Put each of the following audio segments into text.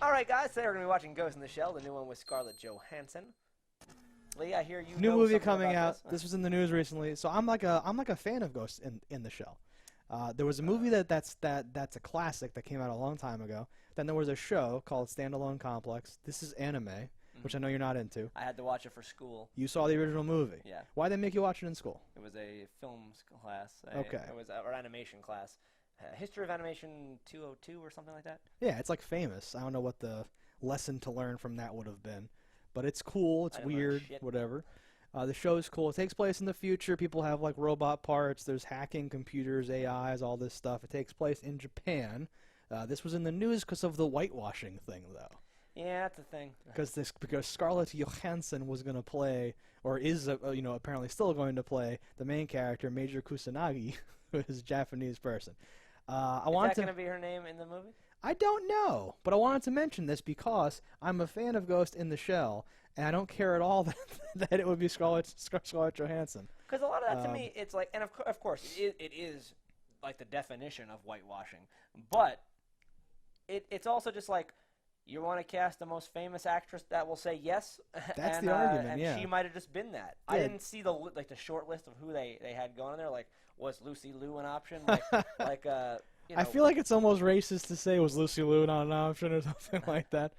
All right, guys. Today we're gonna be watching Ghost in the Shell, the new one with Scarlett Johansson. Lee, I hear you. New know movie something coming about out. This was in the news recently. So I'm like a fan of Ghost in the Shell. There was a movie that's a classic that came out a long time ago. Then there was a show called Standalone Complex. This is anime, which I know you're not into. I had to watch it for school. You saw the original movie. Yeah. Why'd they make you watch it in school? It was a film class. Okay. It was or animation class. History of Animation 202 or something like that. Yeah, it's like famous. I don't know what the lesson to learn from that would have been. But it's cool, it's weird, whatever. The show is cool. It takes place in the future. People have like robot parts. There's hacking computers, AIs, all this stuff. It takes place in Japan. This was in the news because of the whitewashing thing, though. Yeah, that's the thing. Because Scarlett Johansson was going to play, or is apparently still going to play the main character, Major Kusanagi, who is a Japanese person. Is that going to be her name in the movie? I don't know, but I wanted to mention this because I'm a fan of Ghost in the Shell, and I don't care at all that it would be Scarlett Johansson. Because a lot of that to me, it's like, and of course, it is like the definition of whitewashing, but it's also just like, you want to cast the most famous actress that will say yes? That's the argument, and she might have just been that. Yeah. I didn't see the short list of who they had going there. Like, was Lucy Liu an option? I feel like it's almost racist to say was Lucy Liu not an option or something like that.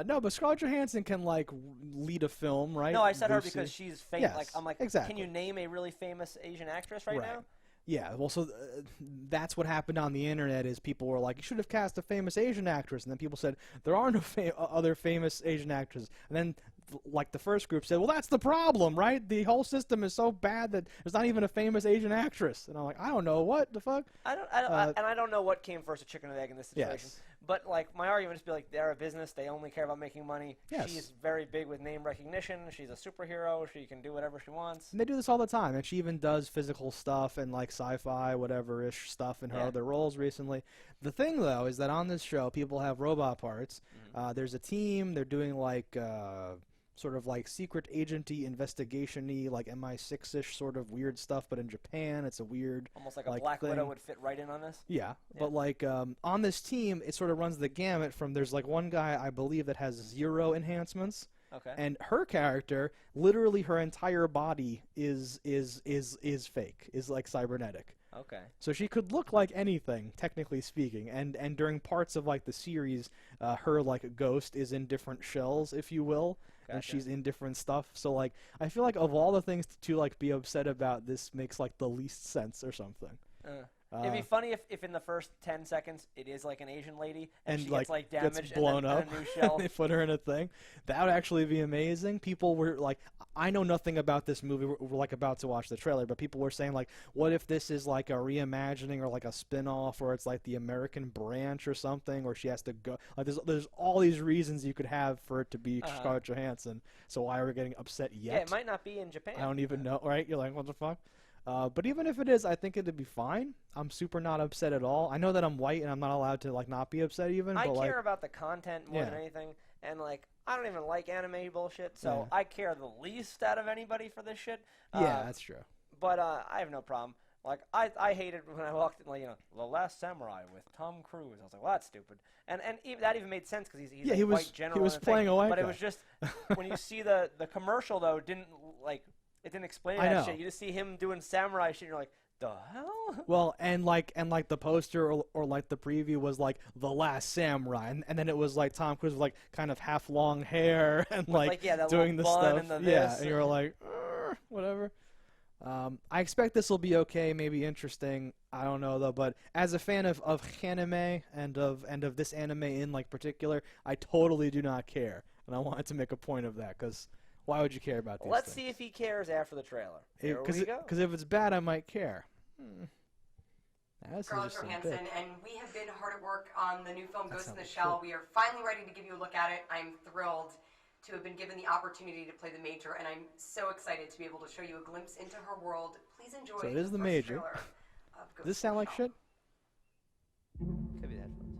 No, but Scarlett Johansson can like lead a film, right? No, I said Lucy. her because she's famous. Yes, I'm like, exactly. Can you name a really famous Asian actress right now? Yeah, well, so that's what happened on the internet is people were like, you should have cast a famous Asian actress, and then people said, there are no other famous Asian actresses. And then, like, the first group said, well, that's the problem, right? The whole system is so bad that there's not even a famous Asian actress. And I'm like, I don't know, what the fuck? And I don't know what came first, a chicken or the egg in this situation. Yes. But, like, my argument is be like, they're a business, they only care about making money. Yes. She's very big with name recognition, she's a superhero, she can do whatever she wants. And they do this all the time, and she even does physical stuff and, like, sci-fi, whatever-ish stuff in her other roles recently. The thing, though, is that on this show, people have robot parts. There's a team, they're doing, like, sort of like secret agenty, investigation-y, like MI6-ish sort of weird stuff, but in Japan, it's a weird, almost like a Black thing. Widow would fit right in on this. Yeah, but like on this team, it sort of runs the gamut from there's like one guy I believe that has 0 enhancements. Okay. And her character, literally her entire body is fake, is like cybernetic. Okay. So she could look like anything, technically speaking, and during parts of like the series, her like ghost is in different shells, if you will, and she's in different stuff. So like, I feel like of all the things to like be upset about, this makes like the least sense or something. It'd be funny if in the first 10 seconds it is like an Asian lady and she like, gets like damaged gets blown and up a new shell. and they put her in a thing. That would actually be amazing. People were like, I know nothing about this movie. We're like about to watch the trailer, but people were saying like, what if this is like a reimagining or like a spin-off, or it's like the American branch or something, or she has to go. Like there's all these reasons you could have for it to be Scarlett Johansson. So why are we getting upset yet? Yeah, it might not be in Japan. I don't even know, right? You're like, what the fuck? But even if it is, I think it'd be fine. I'm super not upset at all. I know that I'm white and I'm not allowed to like not be upset even. I but, care about the content more than anything, and like I don't even like anime bullshit, so I care the least out of anybody for this shit. Yeah, that's true. But I have no problem. Like I hated when I walked in, like, you know, The Last Samurai with Tom Cruise. I was like, well, that's stupid. And that even made sense because he's a white general. He was playing a white guy. But it was just when you see the commercial though, it didn't explain that shit. You just see him doing samurai shit, and you're like, the hell? Well, and like the poster or like the preview was like The Last Samurai, and then it was like Tom Cruise with like kind of half long hair and like doing the stuff. And and you're like, whatever. I expect this will be okay, maybe interesting. I don't know though, but as a fan of anime and of this anime in like particular, I totally do not care, and I wanted to make a point of that because. Why would you care about these Let's things? see if he cares after the trailer. Here we go. Because if it's bad, I might care. Scarlett Johansson, and we have been hard at work on the new film Ghost in the Shell. We are finally ready to give you a look at it. I'm thrilled to have been given the opportunity to play the Major, and I'm so excited to be able to show you a glimpse into her world. Please enjoy So it is the first Major. trailer of Ghost Does this sound like shit? Could be the headphones.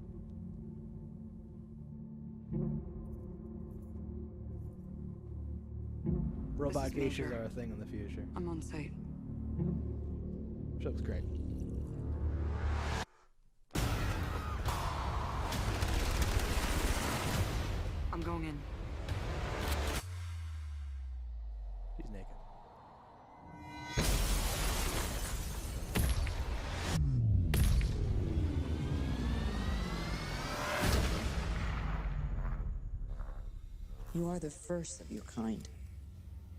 Robot geishas are a thing in the future. I'm on site. She looks great. Logan. She's naked. You are the first of your kind,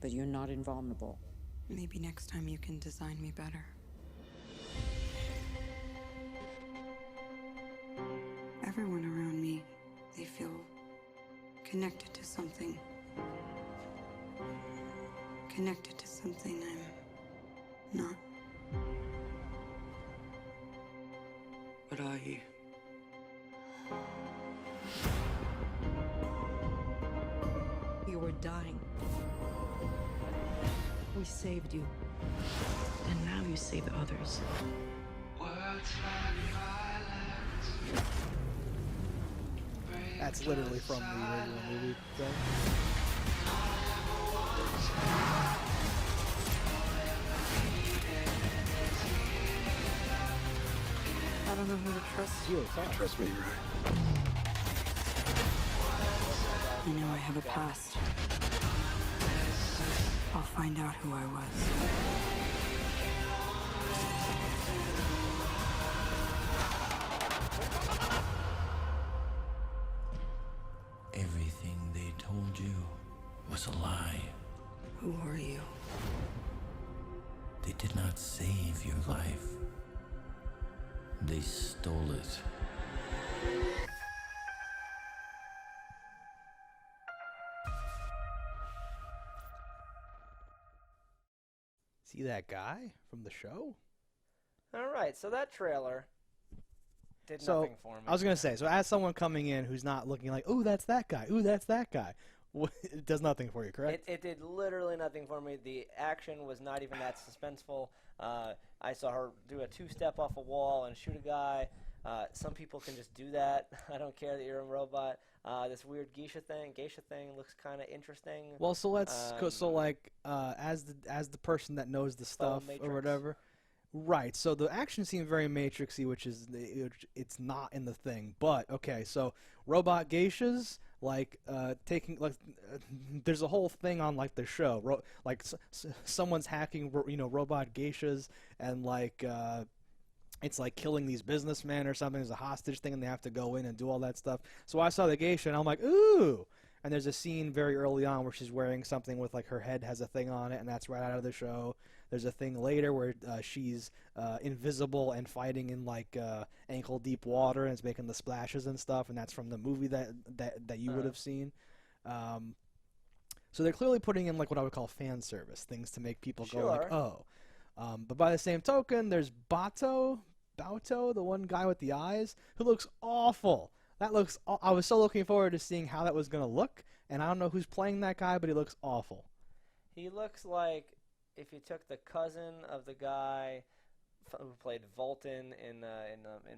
but you're not invulnerable. Maybe next time you can design me better. Everyone around me, they feel connected to something. Connected to something I'm not. What are you? You were dying. We saved you. And now you save others. That's literally from the original movie thing. I don't know who to trust. You fine. Trust me, right? I know I have a past. I'll find out who I was. Everything they told you was a lie. Who are you? They did not save your life. They stole it. See that guy from the show? All right, so that trailer did So, nothing for me. I was going to say, so as someone coming in who's not looking like, ooh, that's that guy, ooh, that's that guy, it does nothing for you, correct? It did literally nothing for me. The action was not even that suspenseful. I saw her do a two-step off a wall and shoot a guy. Some people can just do that. I don't care that you're a robot. This weird geisha thing looks kind of interesting. Well, so let's as the person that knows the stuff or Matrix. whatever, right? So the action seemed very Matrixy, which it's not in the thing. But okay, so robot geishas there's a whole thing on like the show, someone's hacking robot geishas and it's like killing these businessmen or something. There's a hostage thing, and they have to go in and do all that stuff. So I saw the geisha, and I'm like, ooh! And there's a scene very early on where she's wearing something with, like, her head has a thing on it, and that's right out of the show. There's a thing later where she's invisible and fighting in, ankle-deep water, and it's making the splashes and stuff, and that's from the movie that you would have seen. So they're clearly putting in, what I would call fan service, things to make people go, oh. But by the same token, there's Bato, the one guy with the eyes, who looks awful. I was so looking forward to seeing how that was going to look, and I don't know who's playing that guy, but he looks awful. He looks like if you took the cousin of the guy who played Volton in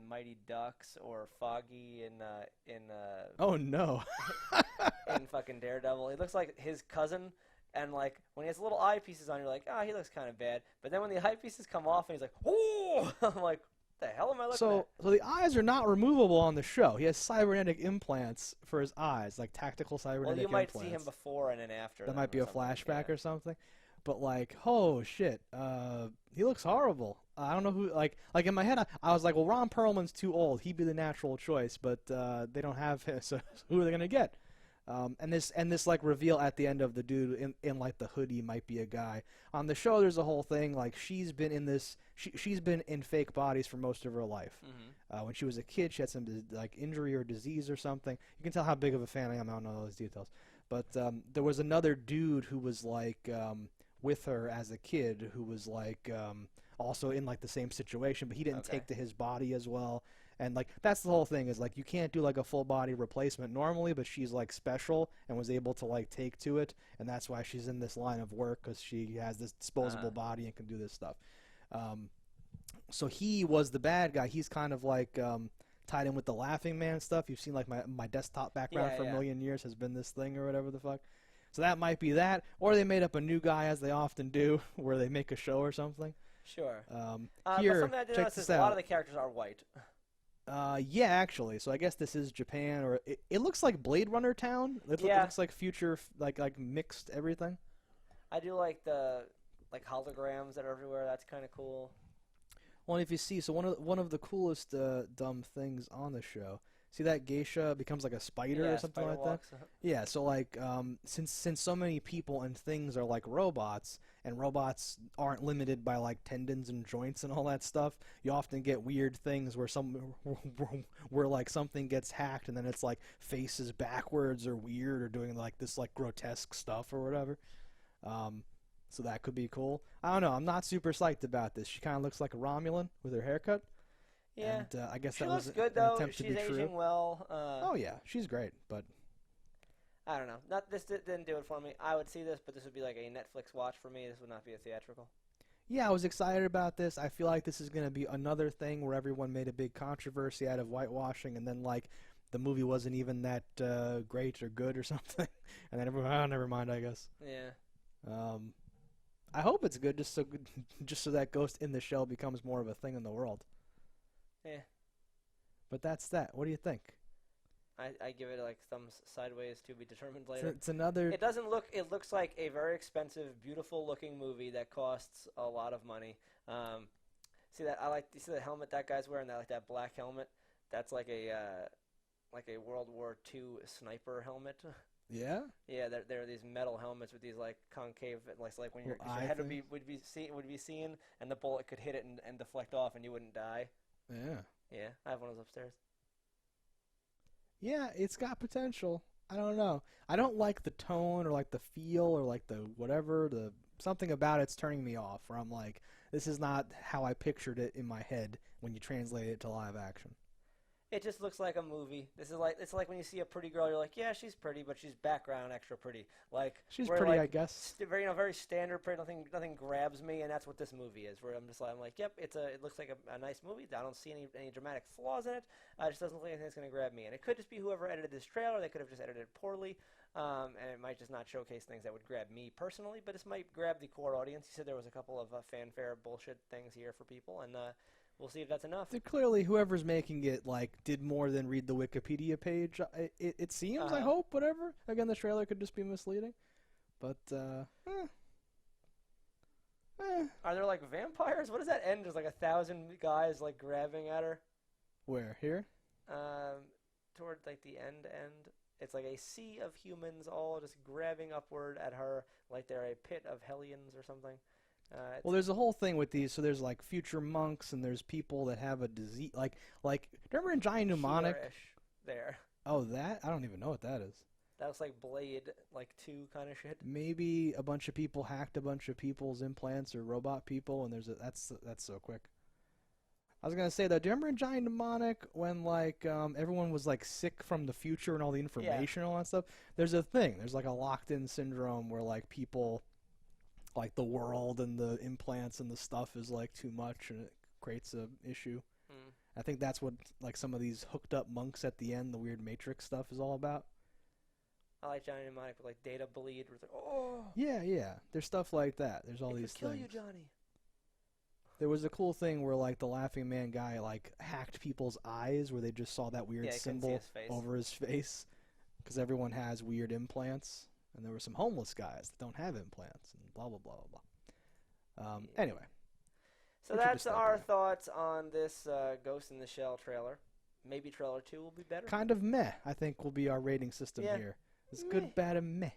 Mighty Ducks, or Foggy in Oh no. in fucking Daredevil. He looks like his cousin. And, when he has little eyepieces on, you're like, he looks kind of bad. But then when the eyepieces come off and he's like, oh! I'm like, what the hell am I looking at? So the eyes are not removable on the show. He has cybernetic implants for his eyes, like tactical cybernetic implants. Well, you might see him before and then after. That might be a flashback or something. But, oh, shit. He looks horrible. I don't know who, in my head, I was like, well, Ron Perlman's too old. He'd be the natural choice, but they don't have him, so who are they going to get? And this reveal at the end of the dude in the hoodie might be a guy. On the show, there's a whole thing she's been in fake bodies for most of her life. Mm-hmm. When she was a kid, she had some injury or disease or something. You can tell how big of a fan I am. I don't know all those details, but there was another dude who was with her as a kid who was also in the same situation, but he didn't take to his body as well. And that's the whole thing is you can't do a full body replacement normally, but she's special and was able to take to it, and that's why she's in this line of work, because she has this disposable body and can do this stuff. So he was the bad guy. He's kind of tied in with the Laughing Man stuff. You've seen my desktop background for a million years has been this thing or whatever the fuck. So that might be that, or they made up a new guy as they often do, where they make a show or something. Sure. Here, but something I did check notice this is a lot out. of the characters are white. Yeah, actually. So I guess this is Japan, or it looks like Blade Runner Town. It Yeah. looks like future, like mixed everything. I do like the holograms that are everywhere. That's kind of cool. Well, and if you see, so one of the coolest dumb things on the show. See that geisha becomes like a spider Yeah, or something spider like that. walks. Yeah, so like since so many people and things are like robots, and robots aren't limited by like tendons and joints and all that stuff, you often get weird things where where like something gets hacked and then it's like faces backwards or weird or doing like this like grotesque stuff or whatever. So that could be cool. I don't know. I'm not super psyched about this. She kind of looks like a Romulan with her haircut. Yeah. And I guess She that looks was good an though. attempt to She's be aging true. well. Oh yeah, she's great, but I don't know. This didn't do it for me. I would see this, but this would be like a Netflix watch for me. This would not be a theatrical. yeah, I was excited about this. I feel like this is going to be another thing where everyone made a big controversy out of whitewashing, and then like the movie wasn't even that great or good or something, and then everyone, oh, never mind, I guess. Yeah. I hope it's good, just so that Ghost in the Shell becomes more of a thing in the world. Yeah. But that's that. What do you think? I give it like thumbs sideways to be determined It's, later. it's another. It doesn't look. It looks like a very expensive, beautiful-looking movie that costs a lot of money. See that? You see the helmet that guy's wearing? That black helmet. That's like a World War II sniper helmet. Yeah. Yeah, there are these metal helmets with these like concave, like when your Little eye head thing? would be seen, and the bullet could hit it and deflect off, and you wouldn't die. Yeah. Yeah, I have one of those upstairs. Yeah, it's got potential. I don't know. I don't like the tone or like the feel or like the whatever, the something about it's turning me off where I'm like, this is not how I pictured it in my head when you translate it to live action. It just looks like a movie. It's like when you see a pretty girl, you're like, yeah, she's pretty, but she's background extra pretty. Like She's where, pretty, like, I guess. very standard pretty. Nothing grabs me, and that's what this movie is. Where I'm like, yep, it looks like a nice movie. I don't see any dramatic flaws in it. It just doesn't look like anything that's going to grab me. And it could just be whoever edited this trailer. They could have just edited it poorly, and it might just not showcase things that would grab me personally. But this might grab the core audience. You said there was a couple of fanfare bullshit things here for people, and we'll see if that's enough. Clearly, whoever's making it like did more than read the Wikipedia page. It seems. I hope. Whatever. Again, the trailer could just be misleading, but Are there like vampires? What does that end? There's like 1,000 guys like grabbing at her. Where here? Toward like the end. It's like a sea of humans all just grabbing upward at her like they're a pit of hellions or something. Well, there's a whole thing with these. So there's like future monks, and there's people that have a disease. Like remember in Giant Mnemonic? Here-ish there. Oh, that? I don't even know what that is. That was like Blade, like 2 kind of shit. Maybe a bunch of people hacked a bunch of people's implants or robot people, and that's so quick. I was gonna say though, do you remember in Giant Mnemonic when like everyone was like sick from the future and all the information and all that stuff? There's a thing. There's like a locked-in syndrome where like people, like the world and the implants and the stuff is like too much, and it creates a issue. I think that's what like some of these hooked up monks at the end, the weird Matrix stuff, is all about. I like Johnny Mnemonic with like data bleed. Where it's like, oh, Yeah. There's stuff like that. There's all it these could kill things. you, Johnny. There was a cool thing where like the Laughing Man guy like hacked people's eyes, where they just saw that weird Yeah, you couldn't see symbol his face. over his face, because everyone has weird implants, and there were some homeless guys that don't have implants, and blah blah blah blah blah. Anyway, So we should that's just stop our there. thoughts on this Ghost in the Shell trailer. Maybe trailer 2 will be better. Kind of meh, I think will be our rating system Yeah. here. It's Meh. good, bad, and meh.